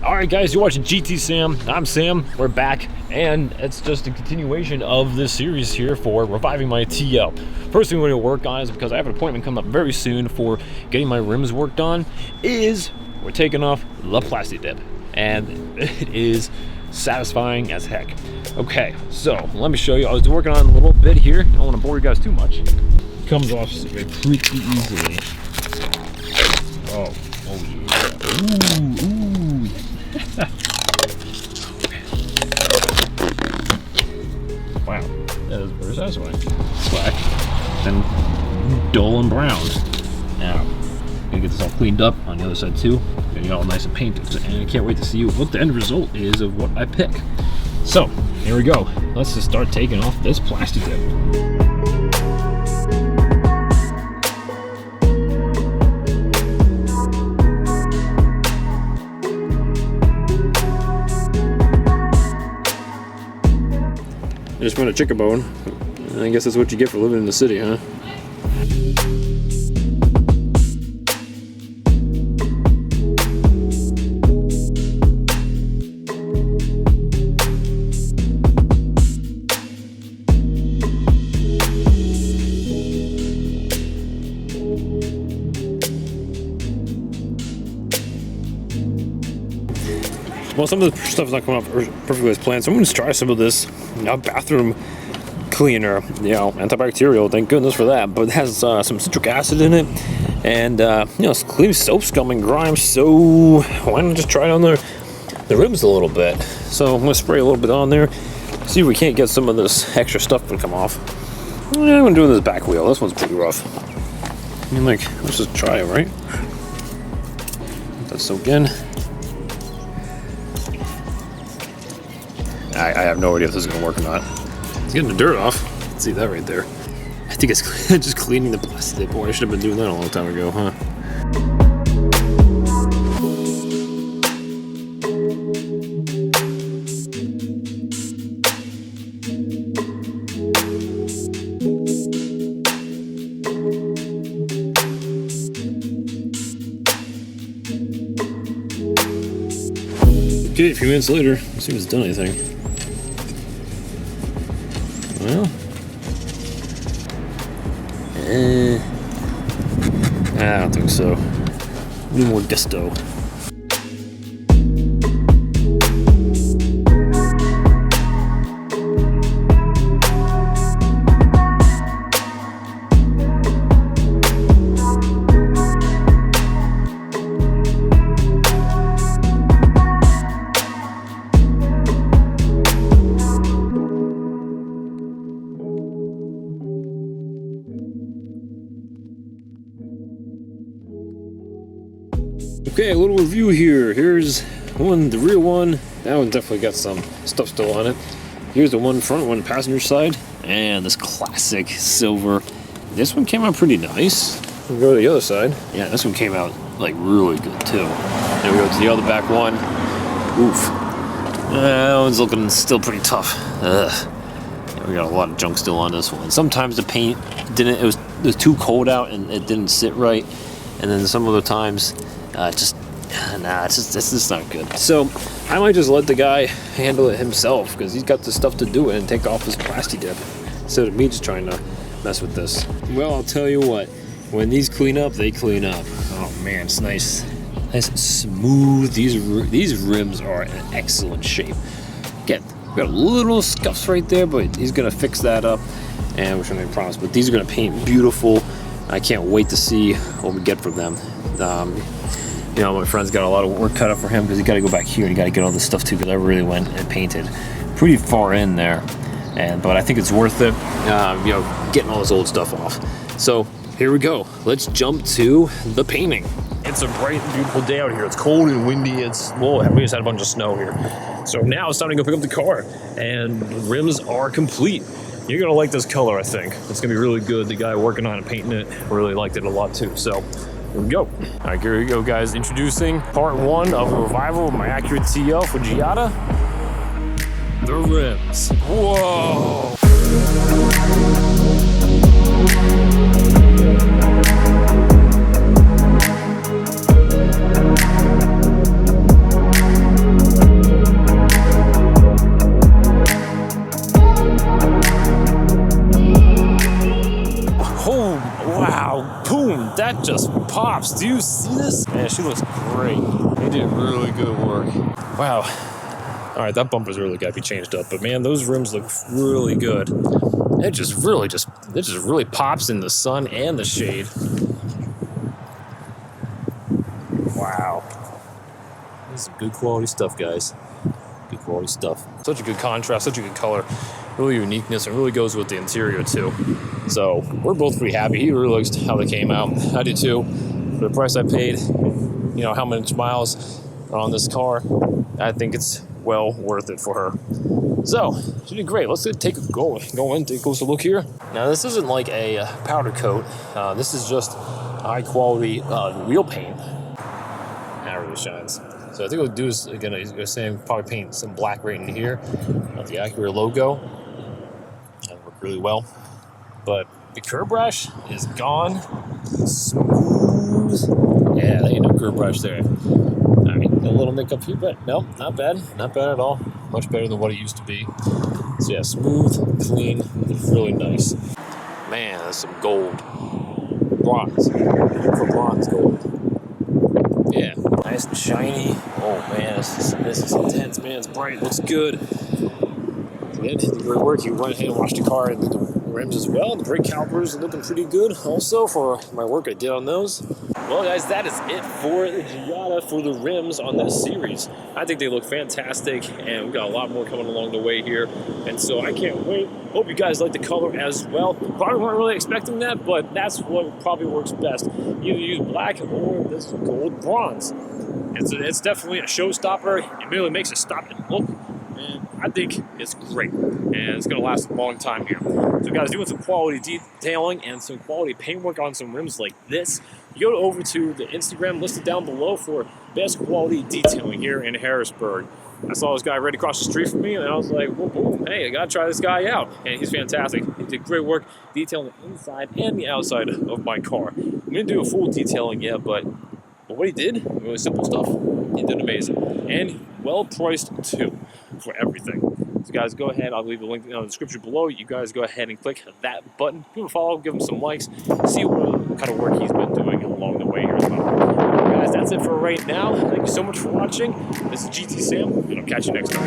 Alright guys, you're watching GT Sam. I'm Sam, we're back, and it's just a continuation of this series here for reviving my TL. First thing we're going to work on is, because I have an appointment coming up very soon for getting my rims worked on, is we're taking off the plasti-dip. And it is satisfying as heck. Okay, so let me show you. I was working on a little bit here. I don't want to bore you guys too much. It comes off pretty easily. Oh yeah. Ooh. Wow, that is very satisfying. Black and dull and brown. Now, gonna get this all cleaned up on the other side too. Getting it all nice and painted, and I can't wait to see what the end result is of what I pick. So, here we go. Let's just start taking off this plasti-dip. I just found a chicken bone. I guess that's what you get for living in the city, huh? Well, some of the stuff's not coming off perfectly as planned, so I'm going to try some of this bathroom cleaner, antibacterial, thank goodness for that, but it has some citric acid in it, and it's clean soap scum and grime, so why not just try it on the rims a little bit. So I'm going to spray a little bit on there, see if we can't get some of this extra stuff to come off. I'm going to do this back wheel. This one's pretty rough. I mean, let's just try it, right? Let that soak in. I have no idea if this is going to work or not. It's getting the dirt off. See that right there. I think it's just cleaning the plastic. Boy, I should have been doing that a long time ago, huh? Okay, a few minutes later, let's see if it's done anything. Well, I don't think so. A little more gusto. Okay, a little review here. Here's one, the rear one. That one definitely got some stuff still on it. Here's the one front one, passenger side. And this classic silver. This one came out pretty nice. We'll go to the other side. Yeah, this one came out like really good too. Then we go to the other back one. Oof. That one's looking still pretty tough. Ugh. Yeah, we got a lot of junk still on this one. Sometimes the paint didn't, it was too cold out and it didn't sit right. And then some other times, it's just not good. So I might just let the guy handle it himself, because he's got the stuff to do it and take off his plasti-dip instead of me just trying to mess with this. Well, I'll tell you what, when these clean up, they clean up. Oh man, it's nice and smooth. These rims are in excellent shape. Again, we got little scuffs right there, but he's gonna fix that up, and we're gonna promise. But these are gonna paint beautiful. I can't wait to see what we get from them. My friend's got a lot of work cut up for him, because he got to go back here and he got to get all this stuff too, because I really went and painted pretty far in there, but I think it's worth it, getting all this old stuff off. So here we go. Let's jump to the painting. It's a bright and beautiful day out here. It's cold and windy. We just had a bunch of snow here. So now it's time to go pick up the car, and the rims are complete. You're gonna like this color, I think. It's gonna be really good. The guy working on it, painting it, really liked it a lot too. So here we go. All right, here we go, guys. Introducing part one of the revival of my Acura TL for Giada. The rims. Whoa. that just pops. Do you see this? Man, she looks great. They did really good work. Wow. All right, that bumper's really got to be changed up. But man, those rims look really good. It just really pops in the sun and the shade. Wow. This is some good quality stuff, guys. Good quality stuff. Such a good contrast, such a good color. Really uniqueness, and really goes with the interior too. So we're both pretty happy. He really likes how they came out. I do too. For the price I paid, you know, how much miles are on this car, I think it's well worth it for her. So she did great. Let's take a go in, take a closer look here. Now this isn't like a powder coat. This is just high quality wheel paint. That really shines. So I think what we'll do is, again, you're saying probably paint some black right in here of the Acura logo. That'll work really well. But the curb brush is gone. Smooth. Yeah, there ain't no curb brush there. All right, a little nick up here, but no, not bad. Not bad at all. Much better than what it used to be. So yeah, smooth, clean, really nice. Man, that's some gold. Bronze. For bronze gold. Yeah, nice and shiny. Oh man, this is intense, man. It's bright, looks good. Again, did great work. You went ahead and washed the car and did the rims as well. The brake calipers are looking pretty good also for my work I did on those. Well guys, that is it for the Giada for the rims on this series. I think they look fantastic, and we've got a lot more coming along the way here, and so I can't wait. Hope you guys like the color as well. Probably weren't really expecting that, but that's what probably works best. Either use black or this gold bronze. It's definitely a showstopper. It really makes it stop and look, and I think it's great, and it's going to last a long time here. So guys, doing some quality detailing and some quality paintwork on some rims like this, you go over to the Instagram listed down below for best quality detailing here in Harrisburg. I saw this guy right across the street from me, and I was like, whoa, whoa, hey, I gotta try this guy out. And he's fantastic. He did great work detailing the inside and the outside of my car. I'm gonna do a full detailing yet, but what he did, really simple stuff, he did amazing. And well priced too, for everything. So guys, go ahead, I'll leave a link in the description below. You guys go ahead and click that button. Give him a follow, give him some likes, see what kind of work he's been doing along the way here as well. Guys, that's it for right now. Thank you so much for watching. This is GT Sam, and I'll catch you next time.